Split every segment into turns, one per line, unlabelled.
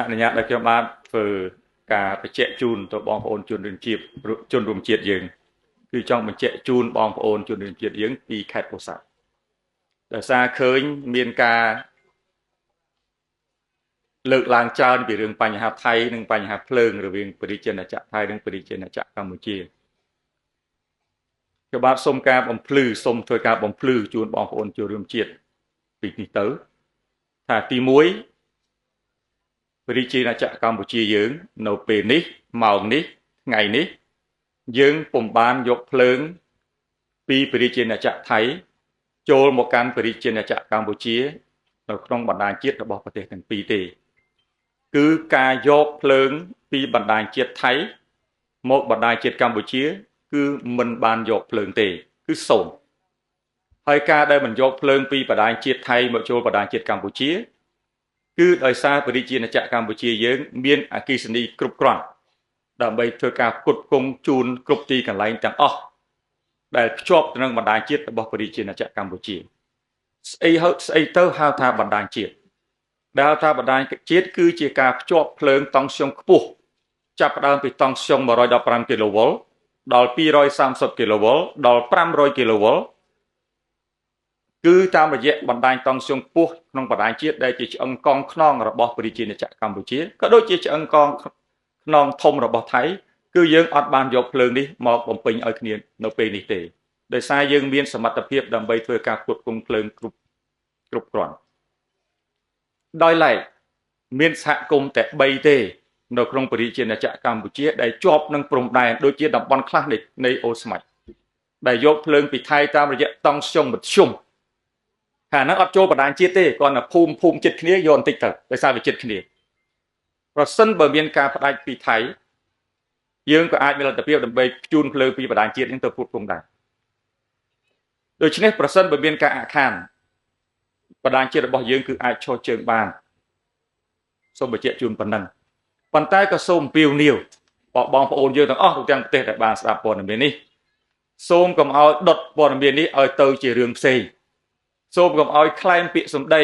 អនុញ្ញាតឲ្យខ្ញុំបានធ្វើការបញ្ជាក់ជូនទៅបងប្អូនជនរួមជាតិយើងគឺចង់បញ្ជាក់ជូនបងប្អូនជនរួមជាតិយើងពីខេត្តពោធិ៍សាត់ដោយសារឃើញមានការលើកឡើងច្រើនពីរឿងបញ្ហាថៃនិងបញ្ហាភ្លើងរវាងប្រជាជនអាចារ្យថៃនិងប្រជាជនអាចារ្យកម្ពុជាខ្ញុំបាទសូមការបំភ្លឺសូមធ្វើការបំភ្លឺជូនបងប្អូនជនរួមជាតិពីនេះទៅថាទី1ប្រជាជនអាចារ្យកម្ពុជាយើងនៅពេលនេះម៉ោងនេះថ្ងៃនេះយើងពុំបានយកភ្លើងពីប្រជាជនអាចារ្យថៃចូលមកកាន់ប្រជាជនអាចារ្យកម្ពុជានៅក្នុងបណ្ដាញជាតិរបស់ប្រទេសទាំងពីរទេគឺការយកភ្លើងពីបណ្ដាញជាតិថៃមកបណ្ដាញជាតិកម្ពុជាគឺមិនបានយកភ្លើងទេគឺសូន្យហើយការដែលមិនយកភ្លើងពីបណ្ដាញជាតិថៃមកចូលបណ្ដាញជាតិកម្ពុជាគឺដោយសារប្រជាជនអាចារ្យកម្ពុជាយើងមានអគ្គិសនីគ្រប់គ្រាន់ដើម្បីធ្វើការផ្គត់ផ្គង់ជូនគ្រប់ទីកន្លែងទាំងអស់ដែលភ្ជាប់ទៅនឹងបណ្ដាញជាតិរបស់ប្រជាជនអាចារ្យកម្ពុជាស្អីទៅហៅថាបណ្ដាញជាតិដែលថាបណ្ដាញជាតិគឺជាការភ្ជាប់ភ្លើងតង់ស្យុងខ្ពស់ចាប់ផ្ដើមពីតង់ស្យុង115គីឡូវ៉ុលដល់230គីឡូវ៉ុលដល់500គីឡូវ៉ុលគឺតាមរយៈបណ្ដាញតង់ស្យុងខ្ពស់ក្នុងបណ្ដាញជាតិដែលជាឆ្អឹងកងខ្នងរបស់ប្រជាជនអាចារ្យកម្ពុជាក៏ដូចជាឆ្អឹងកងខ្នងធំរបស់ថៃគឺយើងអត់បានយកភ្លើងនេះមកបំពេញឲ្យគ្នានៅពេលនេះទេដោយសារយើងមានសមត្ថភាពដើម្បីធ្វើការផ្គត់ផ្គង់ភ្លើងគ្រប់គ្រាន់ដោយឡែកមានសហគមន៍តែ3ទេនៅក្នុងប្រជាជនអាចារ្យកម្ពុជាដែលជាប់នឹងព្រំដែនដូចជាតំបន់ខ្លះនៃអូស្មាច់ដែលយកភ្លើងពីថៃតាមរយៈតង់ស្យុងមធ្យមខាងហ្នឹងអត់ចូលបណ្ដាញជាតិទេគ្រាន់តែភូមិចិត្តគ្នាយកបន្តិចទៅដោយសារវាចិត្តគ្នាប្រសិនបើមានការផ្ដាច់ពីថៃយើងក៏អាចមានលទ្ធភាពដើម្បីជូនភ្លើងពីបណ្ដាញជាតិហ្នឹងទៅពុតពងដែរដូច្នេះប្រសិនបើមានការអាក់ខានបណ្ដាញជាតិរបស់យើងគឺអាចឈរជើងបានសូមបញ្ជាក់ជូនប៉ុណ្ណឹងប៉ុន្តែក៏សូមអំពាវនាវបងប្អូនយើងទាំងអស់ទូទាំងប្រទេសដែលបានស្ដាប់ព័ត៌មាននេះសូមកុំឲ្យដុតព័ត៌មាននេះឲ្យទៅជារឿងផ្សេងសូមកុំឲ្យក្លែងពាក្យសម្ដី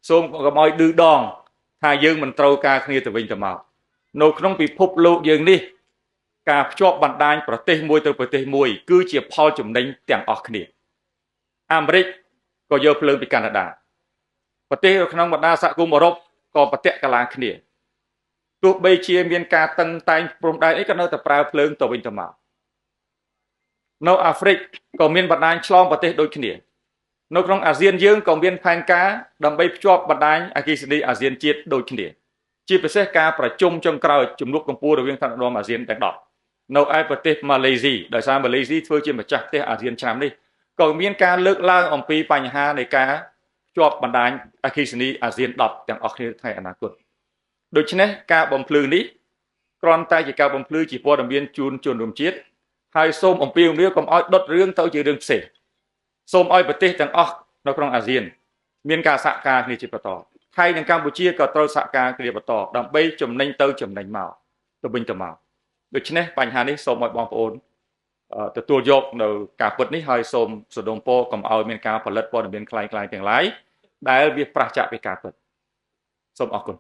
សូមកុំឲ្យឌឺដងថាយើងមិនត្រូវការគ្នាទៅវិញទៅមកនៅក្នុងពិភពលោកយើងនេះការភ្ជាប់បណ្ដាញប្រទេសមួយទៅប្រទេសមួយគឺជាផលចំណេញទាំងអស់គ្នាអាមេរិកក៏យកភ្លើងពីកាណាដាប្រទេសនៅក្នុងបណ្ដាសហគមន៍អឺរ៉ុបក៏ប្រតិកលាគ្នាទោះបីជាមានការតឹងតែងព្រំដែនអីក៏នៅតែប្រើភ្លើងទៅវិញទៅមកនៅអាហ្វ្រិកក៏មានបណ្ដាញឆ្លងប្រទេសដូចគ្នានៅក្នុងអាស៊ានយើងក៏មានផែនការដើម្បីភ្ជាប់បណ្ដាញអគ្គិសនីអាស៊ានជាតិដូចគ្នាជាពិសេសការប្រជុំចុងក្រោយជំនួបកម្ពុជារវាងថ្នាក់ដឹកនាំអាស៊ានទាំង10នៅឯប្រទេសម៉ាឡេស៊ីដោយសារម៉ាឡេស៊ីធ្វើជាម្ចាស់ផ្ទះអាស៊ានឆ្នាំនេះក៏មានការលើកឡើងអំពីបញ្ហានៃការភ្ជាប់បណ្ដាញអគ្គិសនីអាស៊ាន10ទាំងអស់គ្នាថ្ងៃអនាគតដូច្នេះការបំភ្លឺនេះគ្រាន់តែជាការបំភ្លឺជាព័ត៌មានជូនជនរួមជាតិហើយសូមអំពាវនាវកុំឲ្យដុតរឿងទៅជារឿងផ្សេងសូមឲ្យប្រទេសទាំងអស់នៅក្នុងអាស៊ានមានការសហការគ្នាជាបន្តថៃនិងកម្ពុជាក៏ត្រូវសហការគ្នាបន្តដើម្បីចំណេញទៅចំណេញមកទៅវិញទៅមកដូច្នេះបញ្ហានេះសូមឲ្យបងប្អូនទទួលយកនៅការពិតនេះហើយសូមសដុំពរកុំឲ្យមានការផលិតព័ត៌មានคล้ายៗទាំងឡាយដែលវាប្រឆាចពីការពិតសូមអរគុណ